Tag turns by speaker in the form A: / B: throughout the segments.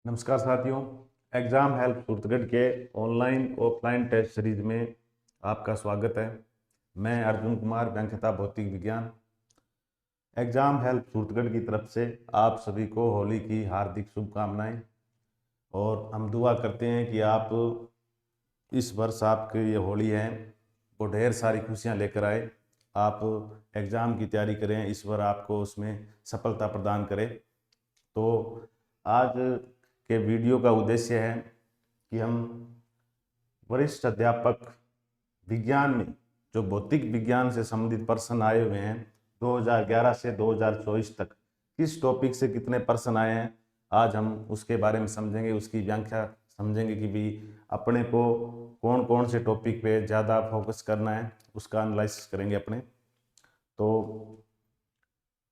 A: नमस्कार साथियों। Exam help Suratgarh के ऑनलाइन ऑफलाइन टेस्ट सीरीज में आपका स्वागत है। मैं अर्जुन कुमार, व्याख्याता भौतिक विज्ञान। एग्ज़ाम हेल्प सूरतगढ़ की तरफ से आप सभी को होली की हार्दिक शुभकामनाएं और हम दुआ करते हैं कि आप इस वर्ष आपकी ये होली है वो ढेर सारी खुशियां लेकर आए। आप एग्ज़ाम की तैयारी करें, ईश्वर आपको उसमें सफलता प्रदान करे। तो आज के वीडियो का उद्देश्य है कि हम वरिष्ठ अध्यापक विज्ञान में जो भौतिक विज्ञान से संबंधित पर्सन आए हुए हैं 2011 से 2024 तक किस टॉपिक से कितने पर्सन आए हैं, आज हम उसके बारे में समझेंगे, उसकी व्याख्या समझेंगे कि भी अपने को कौन कौन से टॉपिक पे ज़्यादा फोकस करना है, उसका एनालिसिस करेंगे अपने। तो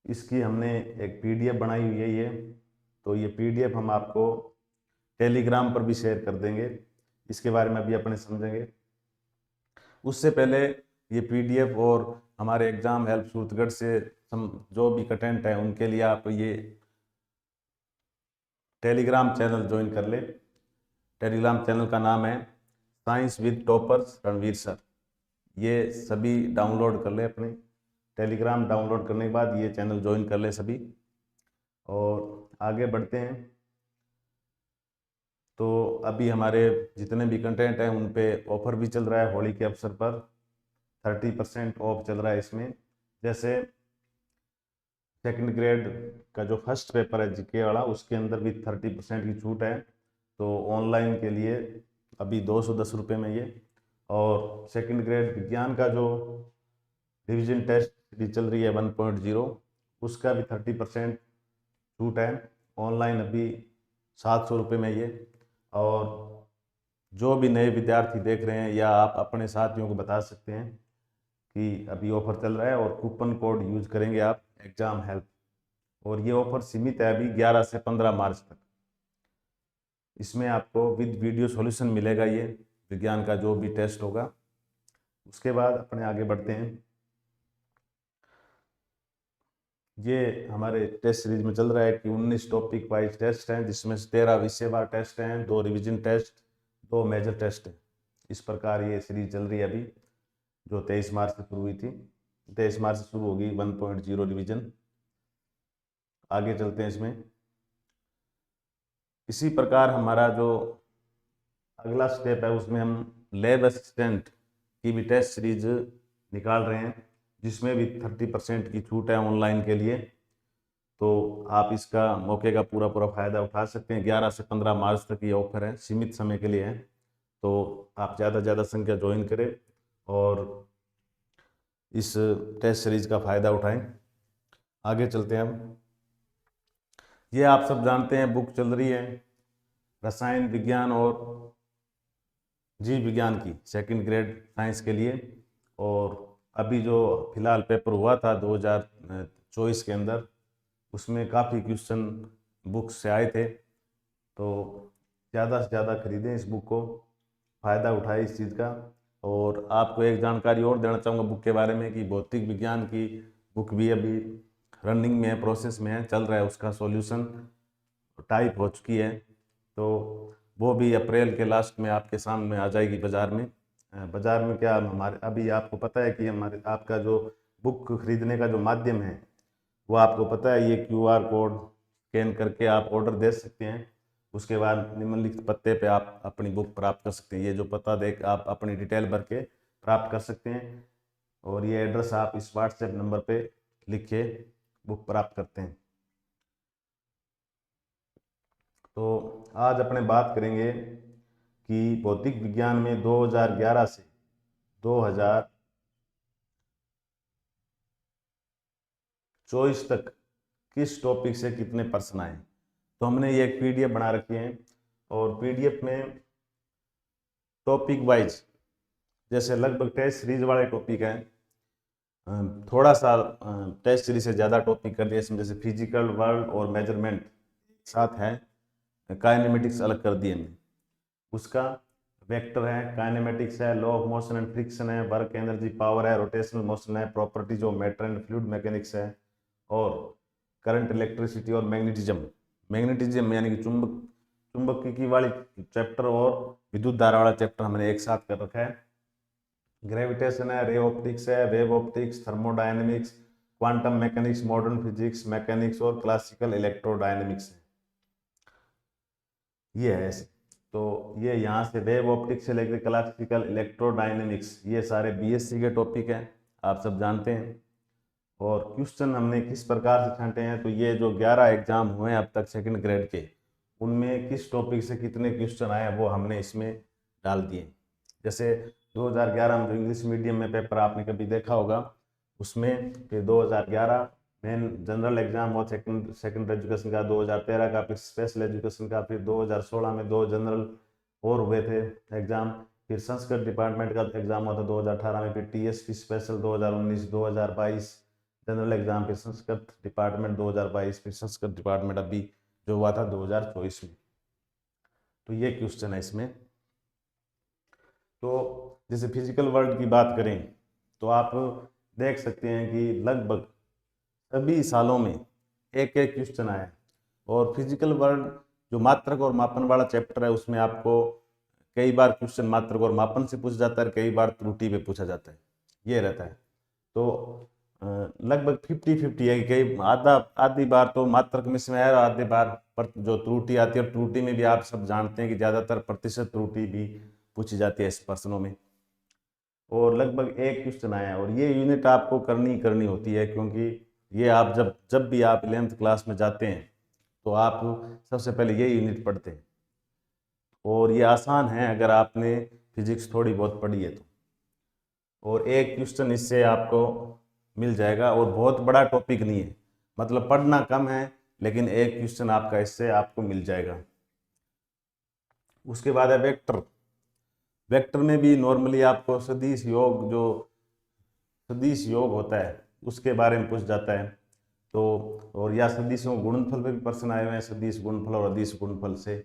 A: इसकी हमने एक पीडीएफ बनाई हुई है ये, तो ये पीडीएफ हम आपको टेलीग्राम पर भी शेयर कर देंगे। इसके बारे में अभी अपने समझेंगे। उससे पहले ये पीडीएफ और हमारे एग्जाम हेल्प सूरतगढ़ से जो भी कंटेंट है उनके लिए आप ये टेलीग्राम चैनल ज्वाइन कर ले। टेलीग्राम चैनल का नाम है science with toppers Ranveer sir. ये सभी डाउनलोड कर ले अपने। टेलीग्राम डाउनलोड करने के बाद ये चैनल ज्वाइन कर ले सभी। और आगे बढ़ते हैं। तो अभी हमारे जितने भी कंटेंट हैं उन पे ऑफर भी चल रहा है होली के अवसर पर। 30% ऑफ चल रहा है इसमें। जैसे सेकंड ग्रेड का जो फर्स्ट पेपर है जीके वाला, उसके अंदर भी 30% की छूट है। तो ऑनलाइन के लिए अभी 210 रुपये में ये। और सेकंड ग्रेड विज्ञान का जो रिवीजन टेस्ट भी चल रही है 1.0, उसका भी 30% छूट है ऑनलाइन अभी 700 रुपये में ये। और जो भी नए विद्यार्थी देख रहे हैं या आप अपने साथियों को बता सकते हैं कि अभी ऑफर चल रहा है और कूपन कोड यूज करेंगे आप एग्जाम हेल्प। और ये ऑफर सीमित है अभी 11 से 15 मार्च तक। इसमें आपको विद वीडियो सॉल्यूशन मिलेगा ये विज्ञान का जो भी टेस्ट होगा। उसके बाद अपने आगे बढ़ते हैं। ये हमारे टेस्ट सीरीज में चल रहा है कि 19 टॉपिक वाइज टेस्ट हैं, जिसमें से 13 विषयवार टेस्ट हैं, 2 रिवीजन टेस्ट, 2 मेजर टेस्ट हैं। इस प्रकार ये सीरीज चल रही है अभी, जो 23 मार्च से शुरू हुई थी। 23 मार्च से शुरू होगी 1.0 रिवीजन। आगे चलते हैं इसमें। इसी प्रकार हमारा जो अगला स्टेप है उसमें हम लैब असिस्टेंट की भी टेस्ट सीरीज निकाल रहे हैं, जिसमें भी 30% की छूट है ऑनलाइन के लिए। तो आप इसका मौके का पूरा पूरा फायदा उठा सकते हैं। 11 से 15 मार्च तक ये ऑफर है, सीमित समय के लिए है। तो आप ज़्यादा से ज़्यादा संख्या ज्वाइन करें और इस टेस्ट सीरीज का फायदा उठाएं। आगे चलते हैं हम। ये आप सब जानते हैं बुक चल रही है रसायन विज्ञान और जीव विज्ञान की सेकंड ग्रेड साइंस के लिए। और अभी जो फिलहाल पेपर हुआ था 2024 के अंदर, उसमें काफ़ी क्वेश्चन बुक से आए थे। तो ज़्यादा से ज़्यादा खरीदें इस बुक को, फ़ायदा उठाए इस चीज़ का। और आपको एक जानकारी और देना चाहूँगा बुक के बारे में कि भौतिक विज्ञान की बुक भी अभी रनिंग में है, प्रोसेस में है, चल रहा है। उसका सॉल्यूशन टाइप हो चुकी है। तो वो भी अप्रैल के लास्ट में आपके सामने आ जाएगी बाज़ार में। बाज़ार में क्या, हमारे अभी आपको पता है कि हमारे आपका जो बुक खरीदने का जो माध्यम है वो आपको पता है, ये क्यूआर कोड स्कैन करके आप ऑर्डर दे सकते हैं। उसके बाद निम्नलिखित पते पे आप अपनी बुक प्राप्त कर सकते हैं। ये जो पता दे आप अपनी डिटेल भर के प्राप्त कर सकते हैं। और ये एड्रेस आप इस व्हाट्सएप नंबर पे लिख के बुक प्राप्त करते हैं। तो आज अपने बात करेंगे कि भौतिक विज्ञान में 2011 से 2024 तक किस टॉपिक से कितने प्रश्न आए। तो हमने ये एक पीडीएफ बना रखी है और पीडीएफ में टॉपिक वाइज जैसे लगभग टेस्ट सीरीज वाले टॉपिक हैं, थोड़ा सा टेस्ट सीरीज से ज़्यादा टॉपिक कर दिया इसमें। जैसे फिजिकल वर्ल्ड और मेजरमेंट साथ है, काइनेमेटिक्स अलग कर दिए हमने। उसका वेक्टर है, काइनेमेटिक्स है, law of motion and friction है, वर्क एनर्जी पावर है, रोटेशनल मोशन है, properties of matter and fluid mechanics है, और करंट इलेक्ट्रिसिटी और मैग्नेटिज्म। मैग्नेटिज्म यानी कि चुंबकीय वाली चैप्टर और विद्युत धारा वाला चैप्टर हमने एक साथ कर रखा है। ग्रेविटेशन है, रे ऑप्टिक्स है, wave optics, thermodynamics, quantum mechanics, modern physics, mechanics और क्लासिकल इलेक्ट्रोडायनेमिक्स है। ये है ऐसे। तो ये यहाँ से वेव ऑप्टिक्स से लेकर क्लासिकल इलेक्ट्रोडायनेमिक्स ये सारे बीएससी के टॉपिक हैं, आप सब जानते हैं। और क्वेश्चन हमने किस प्रकार से छांटे हैं, तो ये जो 11 एग्जाम हुए हैं अब तक सेकंड ग्रेड के, उनमें किस टॉपिक से कितने क्वेश्चन आए वो हमने इसमें डाल दिए। जैसे 2011 में जो इंग्लिश मीडियम में पेपर आपने कभी देखा होगा, उसमें फिर 2011 मेन जनरल एग्जाम और सेकंड एजुकेशन का, 2013 का फिर स्पेशल एजुकेशन का, फिर 2016 में 2 जनरल और हुए थे एग्जाम, फिर संस्कृत डिपार्टमेंट का एग्जाम हुआ था 2018 में, फिर टीएसपी स्पेशल 2019, 2022 जनरल एग्जाम, फिर संस्कृत डिपार्टमेंट 2022, फिर संस्कृत डिपार्टमेंट अभी जो हुआ था 2024 में। तो ये क्वेश्चन है इसमें। तो जैसे फिजिकल वर्ल्ड की बात करें तो आप देख सकते हैं कि लगभग सभी सालों में एक एक क्वेश्चन आया। और फिजिकल वर्ल्ड जो मात्रक और मापन वाला चैप्टर है उसमें आपको कई बार क्वेश्चन मात्रक और मापन से पूछा जाता है, कई बार त्रुटि पे पूछा जाता है, ये रहता है। तो लगभग 50-50 है कि कई आधी बार तो मात्रक में इसमें है और आधी बार पर जो त्रुटि आती है, और त्रुटि में भी आप सब जानते हैं कि ज़्यादातर प्रतिशत त्रुटि भी पूछी जाती है इस प्रश्नों में। और लगभग एक क्वेश्चन आया, और ये यूनिट आपको करनी होती है, क्योंकि ये आप जब भी आप 11th क्लास में जाते हैं तो आप सबसे पहले ये यूनिट पढ़ते हैं। और ये आसान है अगर आपने फिजिक्स थोड़ी बहुत पढ़ी है तो। और एक क्वेश्चन इससे आपको मिल जाएगा, और बहुत बड़ा टॉपिक नहीं है, मतलब पढ़ना कम है, लेकिन एक क्वेश्चन आपका इससे आपको मिल जाएगा। उसके बाद है वेक्टर। वेक्टर में भी नॉर्मली आपको सदिश योग, जो सदिश योग होता है उसके बारे में पूछ जाता है। तो और या सदिशों गुणनफल पे भी प्रश्न आए हुए हैं, सदिश गुणनफल और अदिश गुणनफल से।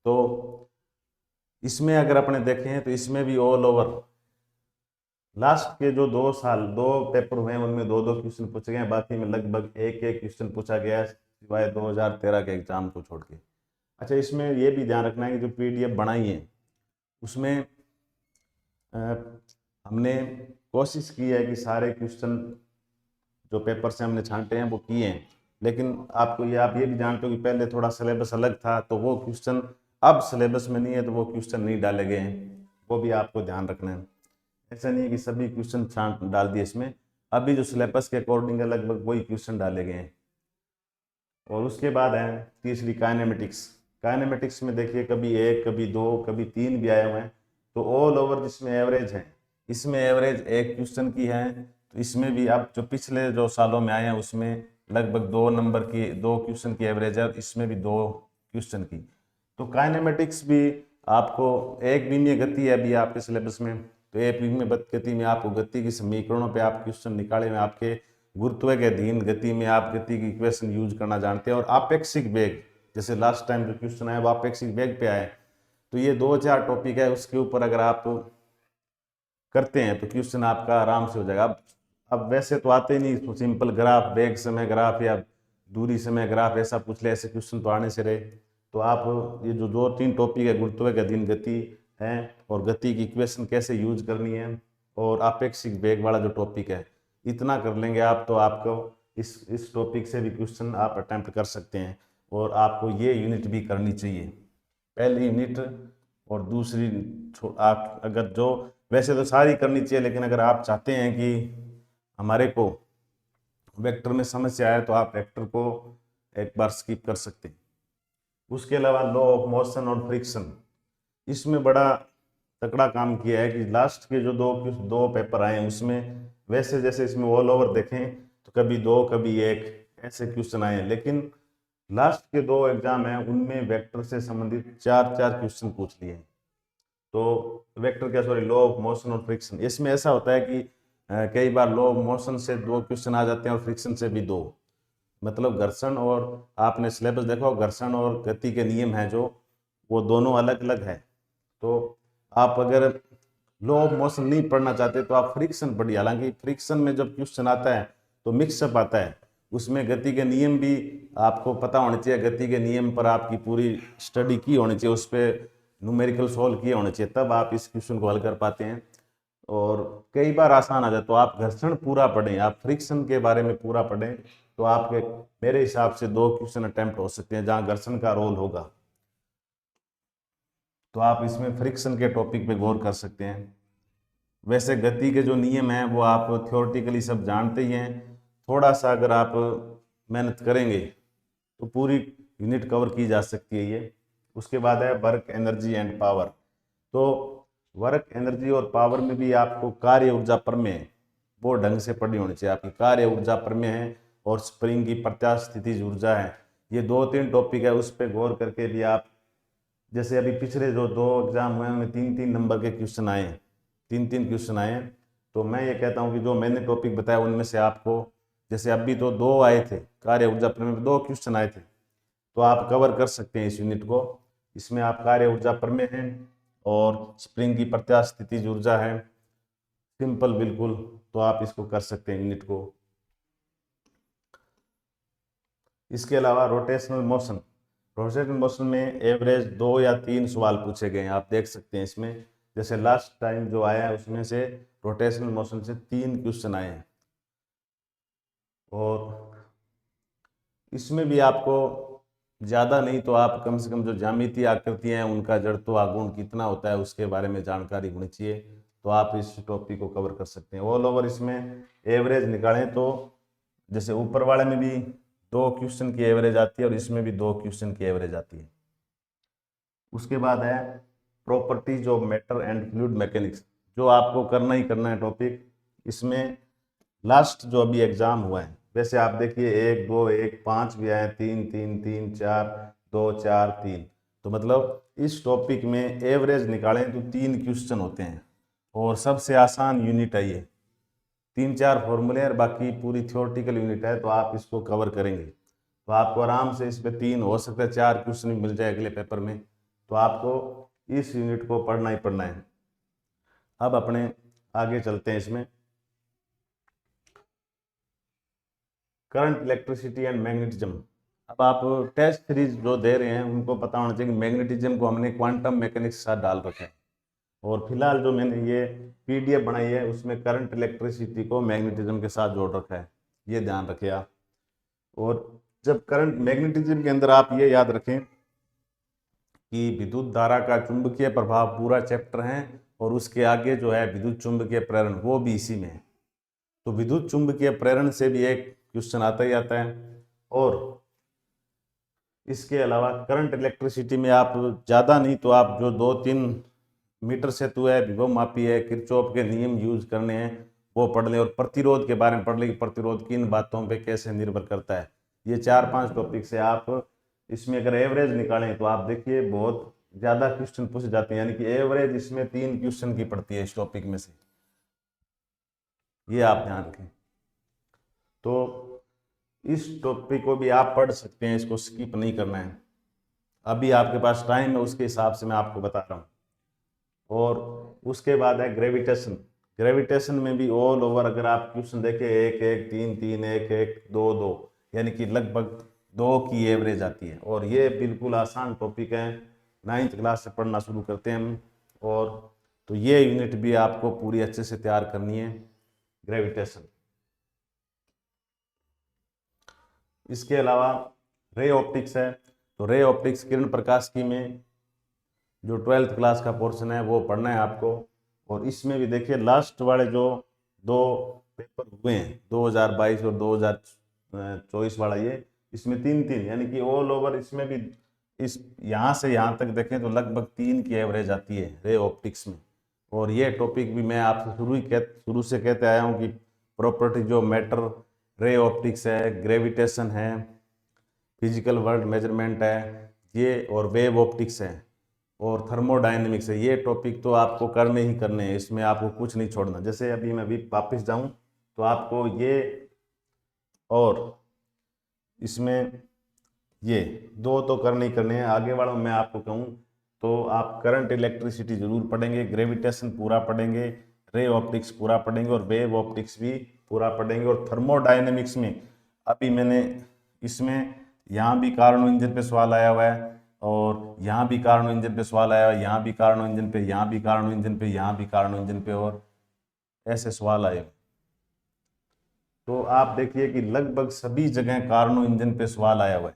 A: तो इसमें अगर अपने देखें तो इसमें भी ऑल ओवर लास्ट के जो 2 पेपर हुए हैं उनमें 2 क्वेश्चन पूछे गए हैं, बाकी में लगभग एक क्वेश्चन पूछा गया है, सिवाय 2013 के एग्जाम को छोड़ के। अच्छा, इसमें ये भी ध्यान रखना है कि जो पीडीएफ बनाई है उसमें हमने कोशिश की है कि सारे क्वेश्चन जो पेपर से हमने छांटे हैं वो किए हैं, लेकिन आप ये भी जानते हो कि पहले थोड़ा सिलेबस अलग था, तो वो क्वेश्चन अब सिलेबस में नहीं है, तो वो क्वेश्चन नहीं डाले गए हैं, वो भी आपको ध्यान रखना है। ऐसा नहीं है कि सभी क्वेश्चन छांट डाल दिए इसमें, अभी जो सिलेबस के अकॉर्डिंग है लगभग वही क्वेश्चन डाले गए हैं। और उसके बाद है तीसरी काइनेमेटिक्स। काइनेमेटिक्स में देखिए कभी 1, कभी 2, कभी 3 भी आए हुए हैं। तो ऑल ओवर जिसमें एवरेज है, इसमें एवरेज एक क्वेश्चन की है, तो इसमें भी अब जो पिछले जो सालों में आए हैं उसमें लगभग 2 नंबर की 2 क्वेश्चन की एवरेज है, और इसमें भी 2 क्वेश्चन की। तो काइनेमेटिक्स भी आपको एक विमीय गति है अभी आपके सिलेबस में, तो एक विमीय गति में आपको गति की समीकरणों पे आप क्वेश्चन निकाले हुए, आपके गुरुत्व के अधीन गति में आप गति की इक्वेशन यूज करना जानते हैं। और आपेक्षिक वेग, जैसे लास्ट टाइम जो क्वेश्चन आया वो आपेक्षिक वेग पे आए, तो ये 2-4 टॉपिक है, उसके ऊपर अगर आप करते हैं तो क्वेश्चन आपका आराम से हो जाएगा। अब वैसे तो आते ही नहीं, तो सिंपल ग्राफ, वेग समय ग्राफ या दूरी समय ग्राफ ऐसा पूछ ले, ऐसे क्वेश्चन तो आने से रहे। तो आप ये जो 2-3 टॉपिक है, गुरुत्व के अधीन गति है और गति की इक्वेशन कैसे यूज करनी है, और आपेक्षिक वेग वाला जो टॉपिक है, इतना कर लेंगे आप तो आपको इस टॉपिक से भी क्वेश्चन आप अटेम्प्ट कर सकते हैं। और आपको ये यूनिट भी करनी चाहिए, पहली यूनिट और दूसरी। आप अगर जो वैसे तो सारी करनी चाहिए, लेकिन अगर आप चाहते हैं कि हमारे को वेक्टर में समस्या आए तो आप वेक्टर को एक बार स्किप कर सकते हैं। उसके अलावा लॉ ऑफ मोशन और फ्रिक्शन, इसमें बड़ा तकड़ा काम किया है कि लास्ट के जो दो पेपर आए हैं उसमें वैसे जैसे इसमें ऑल ओवर देखें तो कभी 2 कभी 1 ऐसे क्वेश्चन आए हैं, लेकिन लास्ट के 2 एग्जाम हैं उनमें वेक्टर से संबंधित 4-4 क्वेश्चन पूछ लिए हैं। तो वेक्टर क्या, सॉरी, लॉ ऑफ मोशन और फ्रिक्शन, इसमें ऐसा होता है कि कई बार लॉ ऑफ मोशन से 2 क्वेश्चन आ जाते हैं और फ्रिक्शन से भी 2, मतलब घर्षण, और आपने सिलेबस देखा हो, घर्षण और गति के नियम हैं जो वो दोनों अलग अलग है। तो आप अगर लॉ ऑफ मोशन नहीं पढ़ना चाहते तो आप फ्रिक्शन पढ़िए। हालांकि फ्रिक्शन में जब क्वेश्चन आता है तो मिक्सअप आता है, उसमें गति के नियम भी आपको पता होने चाहिए, गति के नियम पर आपकी पूरी स्टडी की होनी चाहिए, उस पर न्यूमेरिकल सॉल्व किए होने चाहिए, तब आप इस क्वेश्चन को हल कर पाते हैं। और कई बार आसान आ जाए तो आप घर्षण पूरा पढ़ें, आप फ्रिक्शन के बारे में पूरा पढ़ें, तो आपके मेरे हिसाब से 2 क्वेश्चन अटेम्प्ट हो सकते हैं जहां घर्षण का रोल होगा। तो आप इसमें फ्रिक्शन के टॉपिक पे गौर कर सकते हैं। वैसे गति के जो नियम हैं वो आप थ्योरेटिकली सब जानते ही हैं, थोड़ा सा अगर आप मेहनत करेंगे तो पूरी यूनिट कवर की जा सकती है ये। उसके बाद है वर्क एनर्जी एंड पावर। तो वर्क एनर्जी और पावर में भी आपको कार्य ऊर्जा प्रमेय वो ढंग से पढ़नी होनी चाहिए। आपकी कार्य ऊर्जा प्रमेय है और स्प्रिंग की प्रत्यास्थितिज ऊर्जा है, ये 2-3 टॉपिक है, उस पर गौर करके भी आप, जैसे अभी पिछले जो 2 एग्जाम हुए उनमें 3-3 नंबर के क्वेश्चन आए हैं, 3-3 क्वेश्चन आए हैं। तो मैं ये कहता हूँ कि जो मैंने टॉपिक बताया उनमें से आपको, जैसे अभी तो 2 आए थे, कार्य ऊर्जा प्रमेय में 2 क्वेश्चन आए थे, तो आप कवर कर सकते हैं इस यूनिट को। इसमें आप कार्य ऊर्जा प्रमेय है और स्प्रिंग की प्रत्यास्थितिज ऊर्जा है, सिंपल बिल्कुल, तो आप इसको कर सकते हैं यूनिट को। इसके अलावा रोटेशनल मोशन, रोटेशनल मोशन में एवरेज 2 या 3 सवाल पूछे गए हैं, आप देख सकते हैं इसमें। जैसे लास्ट टाइम जो आया है उसमें से रोटेशनल मोशन से 3 क्वेश्चन आए हैं, और इसमें भी आपको ज़्यादा नहीं तो आप कम से कम जो ज्यामितीय आकृतियाँ हैं उनका जड़त्व आघूर्ण कितना होता है उसके बारे में जानकारी होनी चाहिए, तो आप इस टॉपिक को कवर कर सकते हैं। ऑल ओवर इसमें एवरेज निकालें तो जैसे ऊपर वाले में भी 2 क्वेश्चन की एवरेज आती है और इसमें भी 2 क्वेश्चन की एवरेज आती है। उसके बाद है properties of matter and fluid mechanics, जो आपको करना ही करना है टॉपिक। इसमें लास्ट जो अभी एग्जाम हुआ है, वैसे आप देखिए 1 2 1 5 भी आए, 3 3 3 4 2 4 3, तो मतलब इस टॉपिक में एवरेज निकालें तो 3 क्वेश्चन होते हैं और सबसे आसान यूनिट है ये। 3-4 फॉर्मूले और बाकी पूरी थ्योरेटिकल यूनिट है, तो आप इसको कवर करेंगे तो आपको आराम से इस पे 3 हो सकता है 4 क्वेश्चन भी मिल जाए अगले पेपर में। तो आपको इस यूनिट को पढ़ना ही पढ़ना है। अब अपने आगे चलते हैं इसमें। Current, electricity and magnetism. अब आप टेस्ट सीरीज जो दे रहे हैं उनको पता होना चाहिए कि मैग्नेटिज्म को हमने क्वांटम मैकेनिक्स के साथ डाल रखा है, और फिलहाल जो मैंने ये पीडीएफ बनाई है उसमें करंट इलेक्ट्रिसिटी को मैग्नेटिज्म के साथ जोड़ रखा है, ये ध्यान रखें आप। और जब करंट मैग्नेटिज्म के अंदर आप ये याद रखें कि विद्युत धारा का चुंबकीय प्रभाव पूरा चैप्टर है, और उसके आगे जो है विद्युत चुंबकीय प्रेरण वो भी इसी में है। तो विद्युत चुंबकीय प्रेरण से भी एक क्वेश्चन आता ही आता है। और इसके अलावा करंट इलेक्ट्रिसिटी में आप ज़्यादा नहीं तो आप जो 2-3 मीटर सेतु है, विभव मापी है, किरचॉफ के नियम यूज करने हैं वो पढ़ लें, और प्रतिरोध के बारे में पढ़ लें कि प्रतिरोध किन बातों पे कैसे निर्भर करता है। ये 4-5 टॉपिक से आप इसमें अगर एवरेज निकालें तो आप देखिए बहुत ज़्यादा क्वेश्चन पूछे जाते हैं, यानी कि एवरेज इसमें 3 क्वेश्चन की पड़ती है इस टॉपिक में से, ये आप ध्यान रखें। तो इस टॉपिक को भी आप पढ़ सकते हैं, इसको स्किप नहीं करना है, अभी आपके पास टाइम है उसके हिसाब से मैं आपको बता रहा हूँ। और उसके बाद है ग्रेविटेशन। ग्रेविटेशन में भी ऑल ओवर अगर आप क्वेश्चन देखें 1 1 3 3 1 1 2 2, यानी कि लगभग 2 की एवरेज आती है, और ये बिल्कुल आसान टॉपिक है, 9th क्लास से पढ़ना शुरू करते हैं हम। और तो ये यूनिट भी आपको पूरी अच्छे से तैयार करनी है, ग्रेविटेशन। इसके अलावा रे ऑप्टिक्स है, तो रे ऑप्टिक्स किरण प्रकाशिकी में जो 12th क्लास का पोर्शन है वो पढ़ना है आपको। और इसमें भी देखिए लास्ट वाले जो 2 पेपर हुए हैं 2022 और 2024 वाला, ये इसमें 3-3 यानी कि ऑल ओवर इसमें भी इस यहाँ से यहाँ तक देखें तो लगभग 3 की एवरेज आती है रे ऑप्टिक्स में। और ये टॉपिक भी मैं आपसे शुरू से कहते आया हूँ कि प्रॉपर्टी जो मैटर, रे ऑप्टिक्स है, ग्रेविटेशन है, फिजिकल वर्ल्ड मेजरमेंट है ये, और वेव ऑप्टिक्स है, और थर्मोडायनेमिक्स है, ये टॉपिक तो आपको करने ही करने हैं, इसमें आपको कुछ नहीं छोड़ना। जैसे अभी मैं वापस जाऊं तो आपको ये और इसमें ये 2 तो करने ही करने हैं, आगे वालों मैं आपको कहूँ तो आप करंट इलेक्ट्रिसिटी जरूर पढ़ेंगे, ग्रेविटेशन पूरा पढ़ेंगे, रे ऑप्टिक्स पूरा पढ़ेंगे, और वेव ऑप्टिक्स भी पूरा पढ़ेंगे। और थर्मोडायनेमिक्स में अभी मैंने इसमें यहाँ भी कार्नो इंजन पे सवाल आया हुआ है, और यहाँ भी कार्नो इंजन पे सवाल आया हुआ है, यहाँ भी कार्नो इंजन पे, यहाँ भी कार्नो इंजन पे, यहाँ भी कार्नो इंजन पे, और ऐसे सवाल आए। तो आप देखिए कि लगभग सभी जगह कार्नो इंजन पे सवाल आया हुआ है।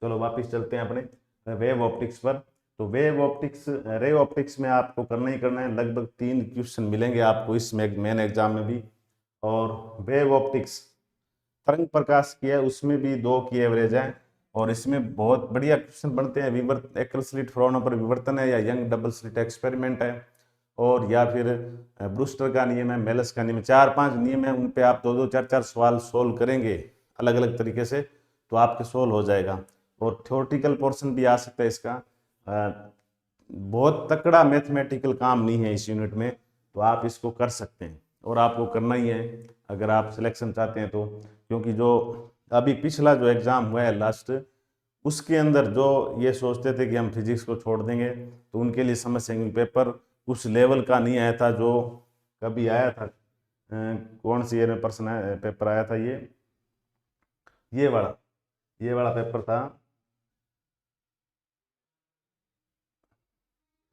A: चलो वापस चलते हैं अपने वेव ऑप्टिक्स पर। तो वेव ऑप्टिक्स, रे ऑप्टिक्स में आपको करना ही करना है, लगभग 3 क्वेश्चन मिलेंगे आपको इस मेन एग्जाम में भी। और वेव ऑप्टिक्स तरंग प्रकाश की है, उसमें भी 2 की एवरेज है, और इसमें बहुत बढ़िया क्वेश्चन बनते हैं। एकल स्लिट फ्राउनहोफर विवर्तन है, या यंग डबल स्लिट एक्सपेरिमेंट है, और या फिर ब्रूस्टर का नियम है, मेलस का नियम है। 4-5 नियम है, उन पे आप 2-2 4-4 सवाल सोल्व करेंगे अलग अलग तरीके से, तो आपके सोल्व हो जाएगा। और थ्योरेटिकल पोर्शन भी आ सकता है इसका। बहुत तकड़ा मैथमेटिकल काम नहीं है इस यूनिट में, तो आप इसको कर सकते हैं, और आपको करना ही है अगर आप सिलेक्शन चाहते हैं तो। क्योंकि जो अभी पिछला जो एग्ज़ाम हुआ है लास्ट, उसके अंदर जो ये सोचते थे कि हम फिजिक्स को छोड़ देंगे, तो उनके लिए समस्या, क्योंकि पेपर उस लेवल का नहीं आया था जो कभी आया था। कौन सी ईयर में पेपर आया था, ये वाला ये वाला पेपर था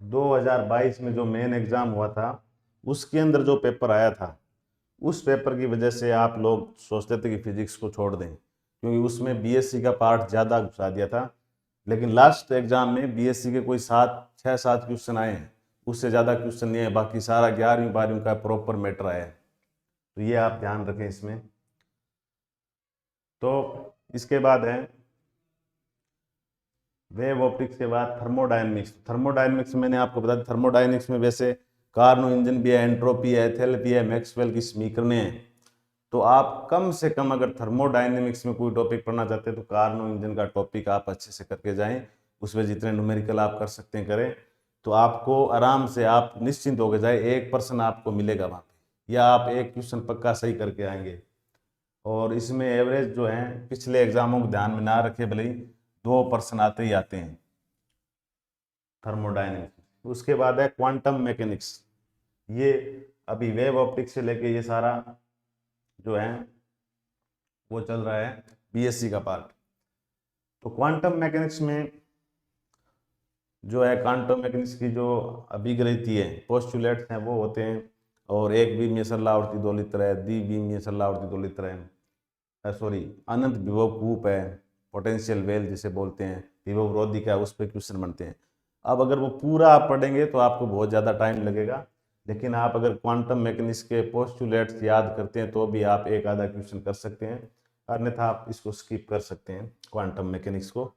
A: 2022 में जो मेन एग्जाम हुआ था, उसके अंदर जो पेपर आया था, उस पेपर की वजह से आप लोग सोचते थे कि फिजिक्स को छोड़ दें, क्योंकि उसमें बीएससी का पार्ट ज़्यादा घुसा दिया था। लेकिन लास्ट एग्जाम में बीएससी के कोई 6-7 क्वेश्चन आए हैं, उससे ज़्यादा क्वेश्चन नहीं है, बाकी सारा 11वीं 12वीं का प्रॉपर मैटर आया है। तो ये आप ध्यान रखें इसमें। तो इसके बाद है वेव ऑप्टिक्स के बाद थर्मोडायनेमिक्स। थर्मोडायनेमिक्स मैंने आपको बता दिया, थर्मोडायनेमिक्स में वैसे कार्नो इंजन भी है, एंट्रोपी है, एंथैल्पी है, मैक्सवेल की समीकरणें हैं। तो आप कम से कम अगर थर्मोडायनेमिक्स में कोई टॉपिक पढ़ना चाहते हैं, तो कार्नो इंजन का टॉपिक आप अच्छे से करके जाएं, उसमें जितने न्यूमेरिकल आप कर सकते हैं करें, तो आपको आराम से आप निश्चिंत होकर जाए, 1% आपको मिलेगा वहाँ पे, या आप एक क्वेश्चन पक्का सही करके आएंगे। और इसमें एवरेज जो है पिछले एग्जामों को ध्यान में ना रखे, भले ही 2% आते ही आते हैं थर्मोडायनेमिक्स। उसके बाद है क्वांटम मैकेनिक्स। ये अभी वेव ऑप्टिक्स से लेके ये सारा जो है वो चल रहा है बीएससी का पार्ट। तो क्वांटम मैकेनिक्स में जो है, क्वांटम मैकेनिक्स की जो अभिगृहित है, पोस्टुलेट्स हैं, वो होते हैं। और एक बीमीय सरल आवर्ती दोलित्र है, द्विबीमीय सरल आवर्ती दोलित्र है, सॉरी अनंत विभव कूप है, पोटेंशियल वेल जिसे बोलते हैं, विभव रोधिका, उस पर क्वेश्चन बनते हैं। अब अगर वो पूरा आप पढ़ेंगे तो आपको बहुत ज़्यादा टाइम लगेगा, लेकिन आप अगर क्वांटम मैकेनिक्स के पोस्टुलेट्स याद करते हैं तो भी आप एक आधा क्वेश्चन कर सकते हैं, अन्यथा आप इसको स्किप कर सकते हैं क्वांटम मैकेनिक्स को।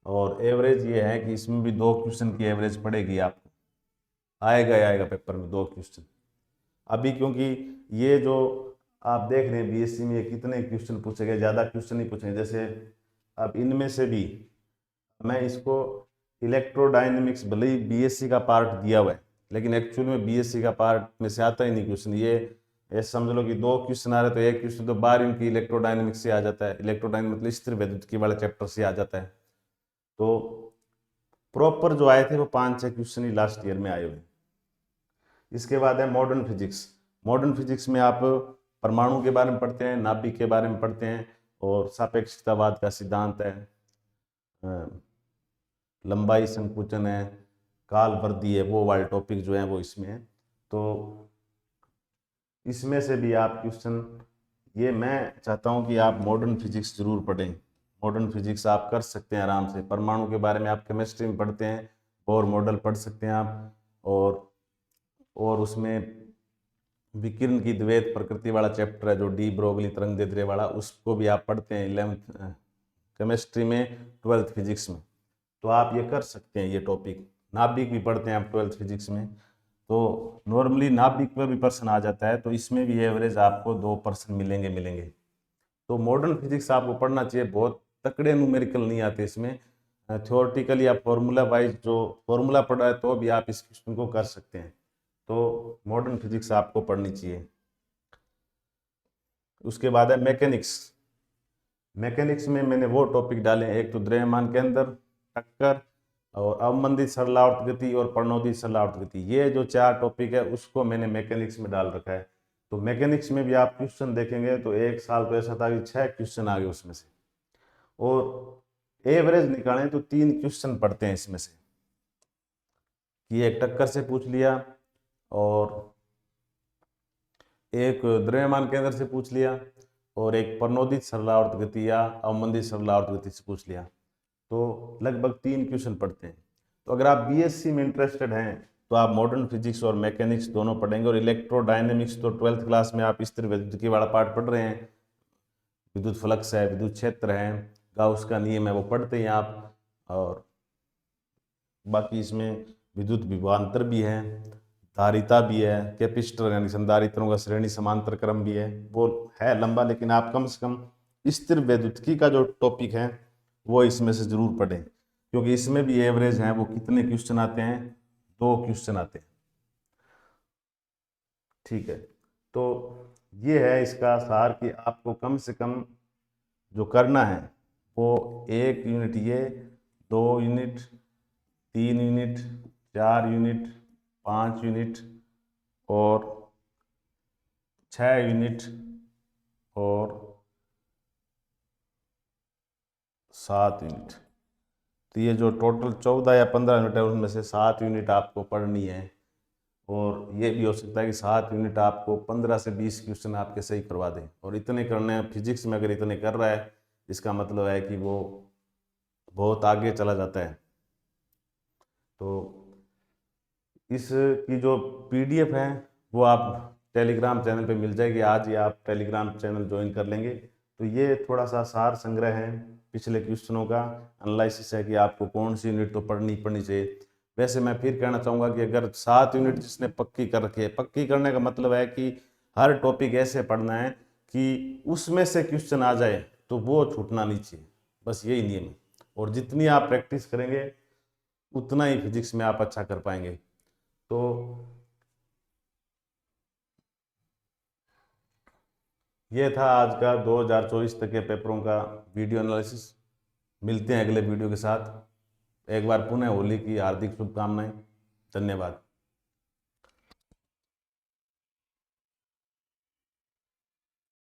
A: और एवरेज ये है कि इसमें भी 2 क्वेश्चन की एवरेज पड़ेगी आपको, आएगा ही आएगा पेपर में 2 क्वेश्चन। अभी क्योंकि ये जो आप देख रहे हैं बीएससी में, ये कितने क्वेश्चन पूछे गए, ज़्यादा क्वेश्चन नहीं पूछे, जैसे अब इनमें से भी मैं इसको इलेक्ट्रोडायनेमिक्स, भले ही बीएससी का पार्ट दिया हुआ है, लेकिन एक्चुअल में बीएससी का पार्ट में से आता ही नहीं क्वेश्चन। ये समझ लो कि 2 क्वेश्चन आ रहे, तो एक क्वेश्चन तो 12वीं की इलेक्ट्रोडायनेमिक्स से आ जाता है, इलेक्ट्रोडायनेमिक्स मतलब स्थिर वैद्युतिकी वाले चैप्टर से आ जाता है। तो प्रॉपर जो आए थे वो 5-6 क्वेश्चन ही लास्ट ईयर में आए हुए। इसके बाद है मॉडर्न फिजिक्स। मॉडर्न फिजिक्स में आप परमाणु के बारे में पढ़ते हैं, नाभिक के बारे में पढ़ते हैं, और सापेक्षतावाद का सिद्धांत है, लंबाई संकुचन है, काल वृद्धि है, वो वाले टॉपिक जो है वो इसमें है। तो इसमें से भी आप क्वेश्चन, ये मैं चाहता हूँ कि आप मॉडर्न फिजिक्स जरूर पढ़ें। मॉडर्न फिजिक्स आप कर सकते हैं आराम से। परमाणु के बारे में आप केमिस्ट्री में पढ़ते हैं, बोर मॉडल पढ़ सकते हैं आप, और उसमें विकिरण की द्वैत प्रकृति वाला चैप्टर है जो डी ब्रोगली तरंग दैर्ध्य वाला, उसको भी आप पढ़ते हैं 11th केमिस्ट्री में, 12th फिजिक्स में। तो आप ये कर सकते हैं ये टॉपिक। नाभिक भी पढ़ते हैं आप 12th फिजिक्स में, तो नॉर्मली नाभिक पर भी पर्सन आ जाता है, तो इसमें भी एवरेज आपको 2% मिलेंगे। तो मॉडर्न फिजिक्स आपको पढ़ना चाहिए, बहुत तकड़े न्यूमेरिकल नहीं आते इसमें, थ्योरेटिकल या फॉर्मूला वाइज जो फॉर्मूला पढ़ा है तो भी आप इस क्वेश्चन को कर सकते हैं। तो मॉडर्न फिजिक्स आपको पढ़नी चाहिए। उसके बाद है मैकेनिक्स। मैकेनिक्स में मैंने वो टॉपिक डाले हैं, एक तो द्रव्यमान के अंदर, टक्कर, और अवमंदित सरलावर्त गति, और प्रणोदित सरलावर्त गति। ये जो 4 टॉपिक है उसको मैंने मैकेनिक्स में डाल रखा है। तो मैकेनिक्स में भी आप क्वेश्चन देखेंगे तो एक साल तो ऐसा था कि 6 क्वेश्चन आ गए उसमें से, और एवरेज निकालें तो 3 क्वेश्चन पढ़ते हैं इसमें से, कि एक टक्कर से पूछ लिया और एक द्रव्यमान केंद्र से पूछ लिया और एक प्रणोदित सरलावर्त गति या अवमंदित सरलावर्त गति से पूछ लिया। तो लगभग 3 क्वेश्चन पढ़ते हैं। तो अगर आप बीएससी में इंटरेस्टेड हैं तो आप मॉडर्न फिजिक्स और मैकेनिक्स दोनों पढ़ेंगे, और इलेक्ट्रोडायनेमिक्स तो 12th क्लास में आप स्थिर विद्युत वाला पार्ट पढ़ रहे हैं, विद्युत फ्लक्स है, विद्युत क्षेत्र है, गाउस का नियम है, वो पढ़ते हैं आप। और बाकी इसमें विद्युत विभवांतर भी है, धारिता भी है, कैपेसिटर यानी संधारित्रों का श्रेणी समांतर क्रम भी है, वो है लंबा, लेकिन आप कम से कम स्थिर विद्युतिकी का जो टॉपिक है वो इसमें से जरूर पढ़ें, क्योंकि इसमें भी एवरेज है वो कितने क्वेश्चन आते हैं, 2 क्वेश्चन आते हैं। ठीक है, तो ये है इसका सार कि आपको कम से कम जो करना है वो 1 यूनिट ये, 2 यूनिट, 3 यूनिट, 4 यूनिट, 5 यूनिट और 6 यूनिट और 7 यूनिट। तो ये जो टोटल 14 या 15 यूनिट है उनमें से 7 यूनिट आपको पढ़नी है, और ये भी हो सकता है कि 7 यूनिट आपको 15 से 20 क्वेश्चन आपके सही करवा दें, और इतने करने हैं फिजिक्स में। अगर इतने कर रहा है इसका मतलब है कि वो बहुत आगे चला जाता है। तो इसकी जो पीडीएफ है वो आप टेलीग्राम चैनल पे मिल जाएगी, आज ही आप टेलीग्राम चैनल ज्वाइन कर लेंगे। तो ये थोड़ा सा सार संग्रह है पिछले क्वेश्चनों का, एनालिसिस है कि आपको कौन सी यूनिट तो पढ़नी चाहिए। वैसे मैं फिर कहना चाहूँगा कि अगर 7 यूनिट जिसने पक्की कर रखी है, पक्की करने का मतलब है कि हर टॉपिक ऐसे पढ़ना है कि उसमें से क्वेश्चन आ जाए तो वो छूटना नहीं चाहिए, बस यही नियम है। और जितनी आप प्रैक्टिस करेंगे उतना ही फिजिक्स में आप अच्छा कर पाएंगे। तो ये था आज का 2024 तक के पेपरों का वीडियो एनालिसिस। मिलते हैं अगले वीडियो के साथ। एक बार पुनः होली की हार्दिक शुभकामनाएं। धन्यवाद।